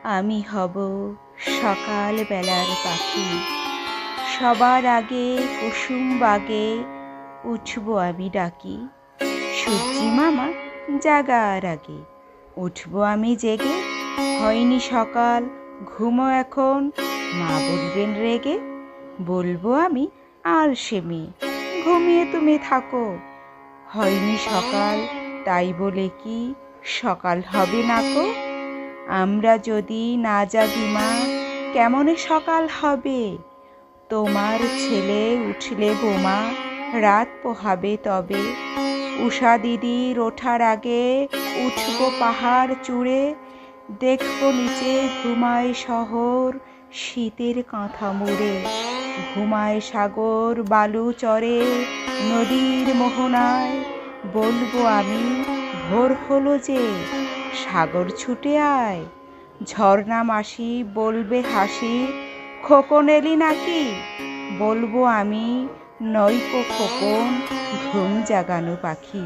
আমি হব সকাল বেলার পাখি, সবার আগে কুসুম বাগে উঠব আমি ডাকি। সূর্যি মামা জাগার আগে উঠব আমি জেগে। হয়নি সকাল, ঘুমো এখন, মা বলবেন রেগে। বলবো আমি আলসে মেয়ে, ঘুমিয়ে তুমি থাকো। হয়নি সকাল, তাই বলে কি সকাল হবে না কো? আমরা যদি না জাগি মা, কেমনে সকাল হবে? তোমার ছেলে উঠলে বোমা, রাত পোহাবে তবে। উষা দিদির ওঠার আগে উঠবো পাহাড় চূড়ে। দেখবো নিচে ঘুমায় শহর শীতের কাঁথা মুড়ে। ঘুমায় সাগর বালু চরে নদীর মোহনায়। বলবো আমি ভোর হলো যে, সাগর ছুটে আয়। ঝর্ণা মাসি বলবে হাসি, খোকন এলি নাকি? বলবো আমি নয়কো খোকন, ঘুম জাগানো পাখি।